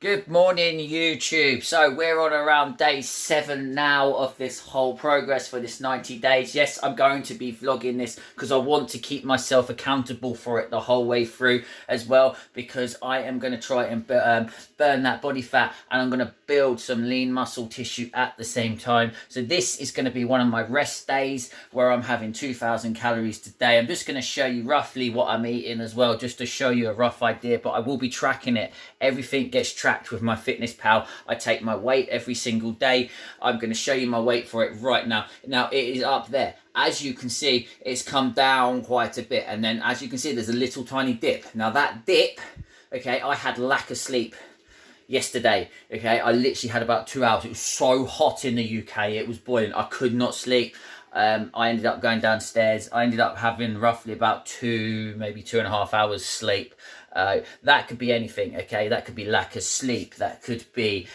Good morning, YouTube. So we're on around day 7 now of this whole progress for this 90 days. Yes, I'm going to be vlogging this because I want to keep myself accountable for it the whole way through as well, because I am going to try and burn that body fat, and I'm going to build some lean muscle tissue at the same time. So this is going to be one of my rest days where I'm having 2,000 calories today. I'm just going to show you roughly what I'm eating as well, just to show you a rough idea, but I will be tracking it. Everything gets tracked with my Fitness Pal. I take my weight every single day. I'm going to show you my weight for it right now. Now it is up there. As you can see, it's come down quite a bit, and then as you can see, there's a little tiny dip. Now that dip, okay, I had lack of sleep yesterday. Okay, I literally had about 2 hours. It was so hot in the UK, it was boiling. I could not sleep. I ended up going downstairs. I ended up having roughly about maybe 2.5 hours sleep. That could be anything, okay? That could be lack of sleep. That could be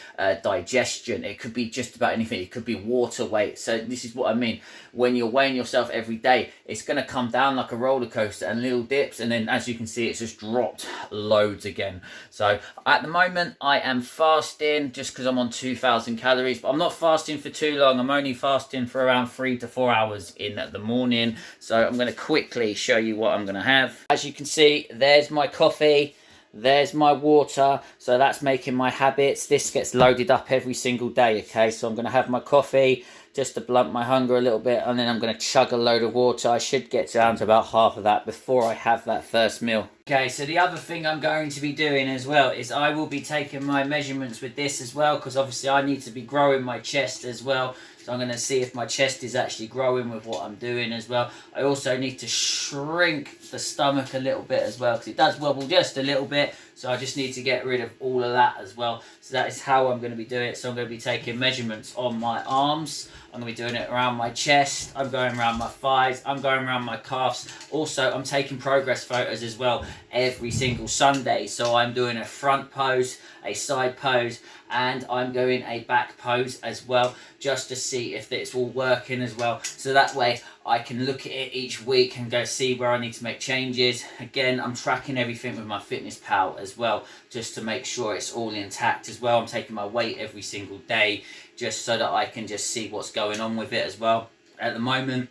digestion. It could be just about anything. It could be water weight. So this is what I mean. When you're weighing yourself every day, it's going to come down like a roller coaster and little dips. And then as you can see, it's just dropped loads again. So at the moment, I am fasting just because I'm on 2,000 calories. But I'm not fasting for too long. I'm only fasting for around 3 to 4 hours in the morning. So I'm going to quickly show you what I'm going to have. As you can see, there's my coffee. There's my water, so that's making my habits. This gets loaded up every single day, okay? So I'm going to have my coffee just to blunt my hunger a little bit, and then I'm going to chug a load of water. I should get down to about half of that before I have that first meal. Okay, so the other thing I'm going to be doing as well is I will be taking my measurements with this as well, because obviously I need to be growing my chest as well. So I'm going to see if my chest is actually growing with what I'm doing as well. I also need to shrink the stomach a little bit as well, because it does wobble just a little bit. So I just need to get rid of all of that as well. So that is how I'm going to be doing it. So I'm going to be taking measurements on my arms. I'm going to be doing it around my chest. I'm going around my thighs. I'm going around my calves. Also, I'm taking progress photos as well every single Sunday. So I'm doing a front pose, a side pose, and I'm doing a back pose as well, just to see if it's all working as well. So that way I can look at it each week and go see where I need to make changes. Again, I'm tracking everything with my Fitness Pal as well, just to make sure it's all intact as well. I'm taking my weight every single day just so that I can just see what's going on with it as well. At the moment,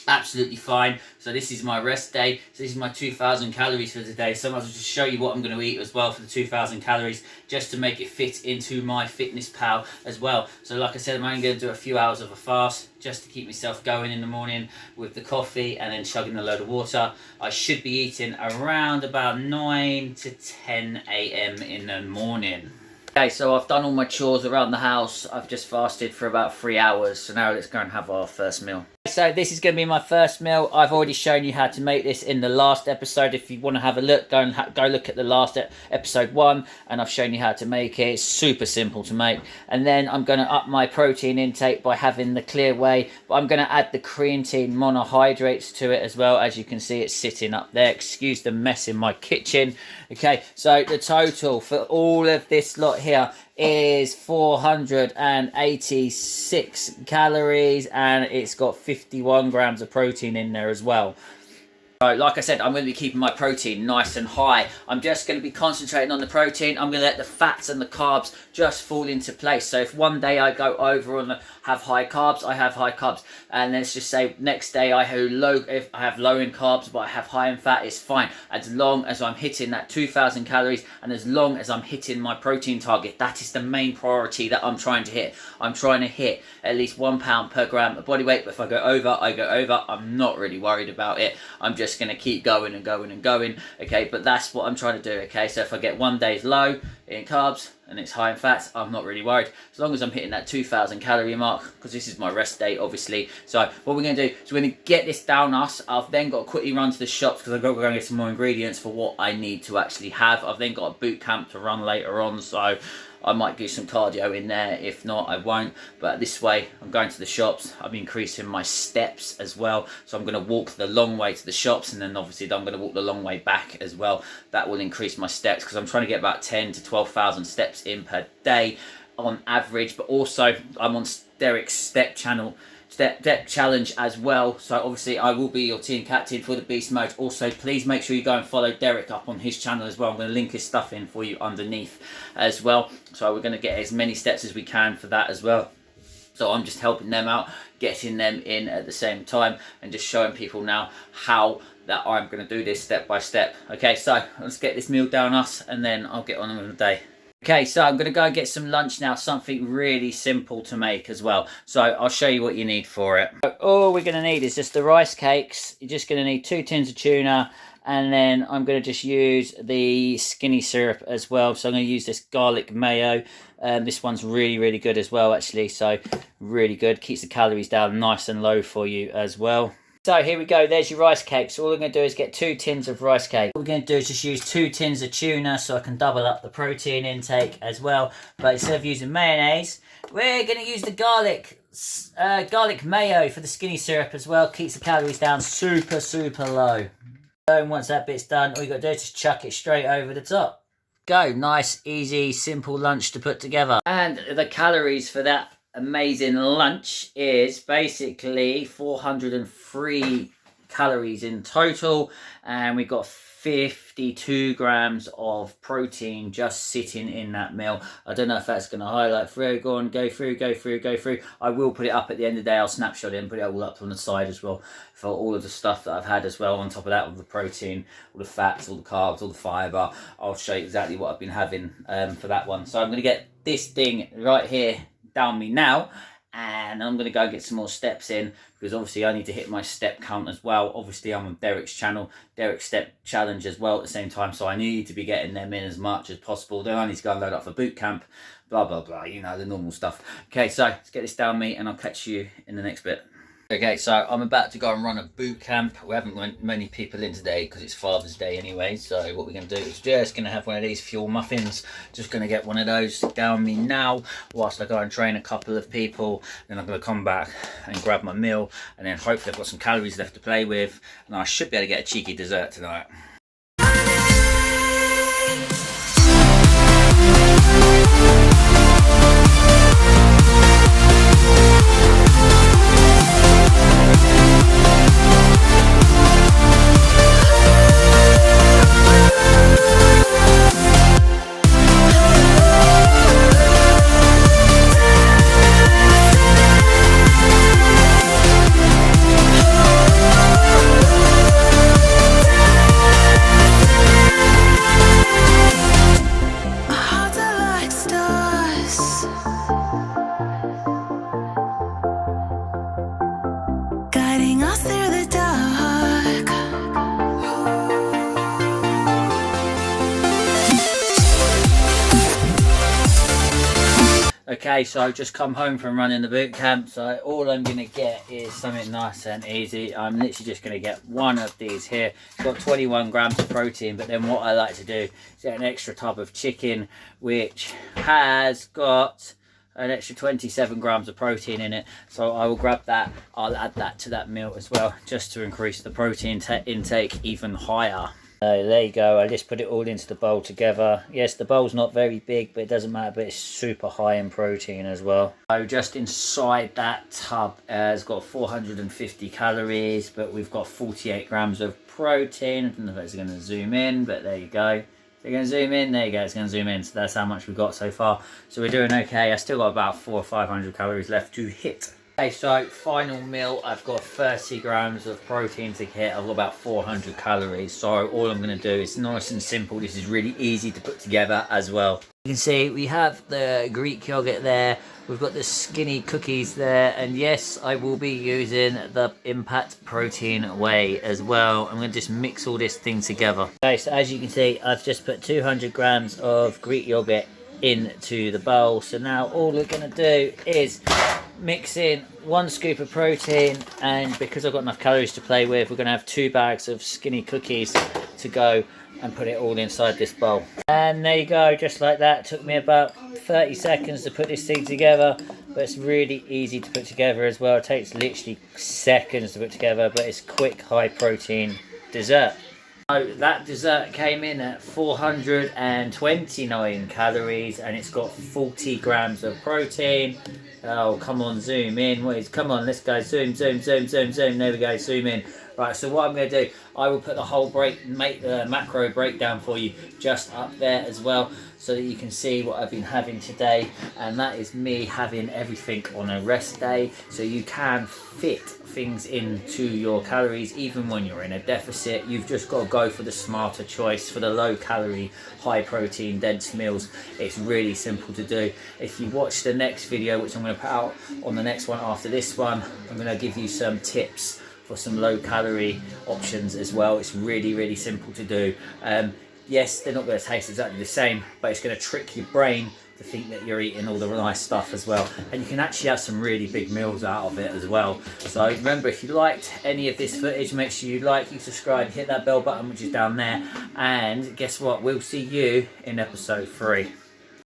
absolutely fine. So this is my rest day. So this is my 2,000 calories for today. So I might as well just show you what I'm going to eat as well for the 2,000 calories, just to make it fit into my Fitness Pal as well. So like I said, I'm only going to do a few hours of a fast just to keep myself going in the morning with the coffee and then chugging a load of water. I should be eating around about 9 to 10 a.m. in the morning. Okay, so I've done all my chores around the house. I've just fasted for about 3 hours. So now let's go and have our first meal. So this is going to be my first meal. I've already shown you how to make this in the last episode. If you want to have a look, go look at the last episode 1, and I've shown you how to make it. It's super simple to make. And then I'm going to up my protein intake by having the clear whey, but I'm going to add the creatine monohydrates to it as well. As you can see, it's sitting up there. Excuse the mess in my kitchen. Okay, so the total for all of this lot here is 486 calories, and it's got 51 grams of protein in there as well. So like I said, I'm going to be keeping my protein nice and high. I'm just going to be concentrating on the protein. I'm going to let the fats and the carbs just fall into place. So if one day I go over and have high carbs, I have high carbs. And let's just say next day I have low in carbs, but I have high in fat, it's fine. As long as I'm hitting that 2,000 calories and as long as I'm hitting my protein target, that is the main priority that I'm trying to hit. I'm trying to hit at least 1 pound per gram of body weight. But if I go over, I go over. I'm not really worried about it. I'm just going to keep going and going and going, okay? But that's what I'm trying to do, okay? So if I get one day's low in carbs and it's high in fats, I'm not really worried, as long as I'm hitting that 2,000 calorie mark, because this is my rest day, obviously. So what we're going to do is we're going to get this down us. I've then got to quickly run to the shops because I've got to go and get some more ingredients for what I need to actually have. I've then got a boot camp to run later on, so I might do some cardio in there. If not, I won't. But this way, I'm going to the shops. I'm increasing my steps as well. So I'm going to walk the long way to the shops, and then obviously I'm going to walk the long way back as well. That will increase my steps, because I'm trying to get about 10 to 12,000 steps in per day on average. But also, I'm on Derek's step channel step challenge as well. So obviously I will be your team captain for the beast mode. Also, please make sure you go and follow Derek up on his channel as well. I'm going to link his stuff in for you underneath as well. So we're going to get as many steps as we can for that as well. So I'm just helping them out, getting them in at the same time, and just showing people now how that I'm going to do this step by step. Okay, so let's get this meal down us, and then I'll get on with the day. Okay, so I'm going to go and get some lunch now, something really simple to make as well. So I'll show you what you need for it. All we're going to need is just the rice cakes. You're just going to need 2 tins of tuna, and then I'm going to just use the skinny syrup as well. So I'm going to use this garlic mayo. This one's really, really good as well, actually. So really good. Keeps the calories down nice and low for you as well. So here we go, there's your rice cake. So all I'm going to do is get 2 tins of rice cake. What we're going to do is just use 2 tins of tuna so I can double up the protein intake as well. But instead of using mayonnaise, we're going to use the garlic mayo for the skinny syrup as well. Keeps the calories down super, super low. So and once that bit's done, all you got to do is just chuck it straight over the top. Go, nice, easy, simple lunch to put together. And the calories for that amazing lunch is basically 403 calories in total, and we got 52 grams of protein just sitting in that meal. I don't know if that's going to highlight through. Go through. I will put it up at the end of the day. I'll snapshot it and put it all up on the side as well for all of the stuff that I've had as well. On top of that, all the protein, all the fats, all the carbs, all the fibre. I'll show you exactly what I've been having for that one. So I'm going to get this thing right here down me now, and I'm going to go get some more steps in, because obviously I need to hit my step count as well. Obviously I'm on Derek's channel, Derek's step challenge as well at the same time, so I need to be getting them in as much as possible. Then I need to go and load up for boot camp, blah blah blah, you know, the normal stuff. Okay, so let's get this down me and I'll catch you in the next bit. Okay, so I'm about to go and run a boot camp. We haven't got many people in today because it's Father's Day anyway. So what we're going to do is just going to have one of these fuel muffins. Just going to get one of those down me now whilst I go and train a couple of people. Then I'm going to come back and grab my meal. And then hopefully I've got some calories left to play with. And I should be able to get a cheeky dessert tonight. Okay, so I've just come home from running the boot camp, so all I'm going to get is something nice and easy. I'm literally just going to get one of these here. It's got 21 grams of protein, but then what I like to do is get an extra tub of chicken, which has got an extra 27 grams of protein in it. So I will grab that, I'll add that to that meal as well, just to increase the protein intake even higher. So there you go, I just put it all into the bowl together. Yes, the bowl's not very big, but it doesn't matter, but it's super high in protein as well. So just inside that tub has got 450 calories, but we've got 48 grams of protein. I don't know if it's going to zoom in, but there you go. Is it going to zoom in? There you go, it's going to zoom in. So that's how much we've got so far. So we're doing okay. I still got about 400 or 500 calories left to hit. Okay, so final meal, I've got 30 grams of protein to hit. I've got about 400 calories. So all I'm going to do is nice and simple. This is really easy to put together as well. You can see we have the Greek yogurt there. We've got the skinny cookies there. And yes, I will be using the Impact Protein Whey as well. I'm going to just mix all this thing together. Okay, so as you can see, I've just put 200 grams of Greek yogurt into the bowl. So now all we're going to do is mix in 1 scoop of protein, and because I've got enough calories to play with, we're going to have 2 bags of skinny cookies to go and put it all inside this bowl. And there you go, just like that. It took me about 30 seconds to put this thing together, but it's really easy to put together as well. It takes literally seconds to put together, but it's quick, high protein dessert. So that dessert came in at 429 calories, and it's got 40 grams of protein. Oh, come on, zoom in. Come on, let's go. Zoom, zoom, zoom, zoom, zoom. There we go, zoom in. Right, so what I'm going to do, I will put the whole macro breakdown for you just up there as well, so that you can see what I've been having today. And that is me having everything on a rest day, so you can fit things into your calories even when you're in a deficit. You've just got to go for the smarter choice, for the low calorie, high protein, dense meals. It's really simple to do. If you watch the next video, which I'm going to put out on the next one after this one, I'm going to give you some tips for some low calorie options as well. It's really, really simple to do. Yes, they're not going to taste exactly the same, but it's going to trick your brain to think that you're eating all the nice stuff as well. And you can actually have some really big meals out of it as well. So remember, if you liked any of this footage, make sure you like, you subscribe, hit that bell button which is down there. And guess what? We'll see you in episode 3.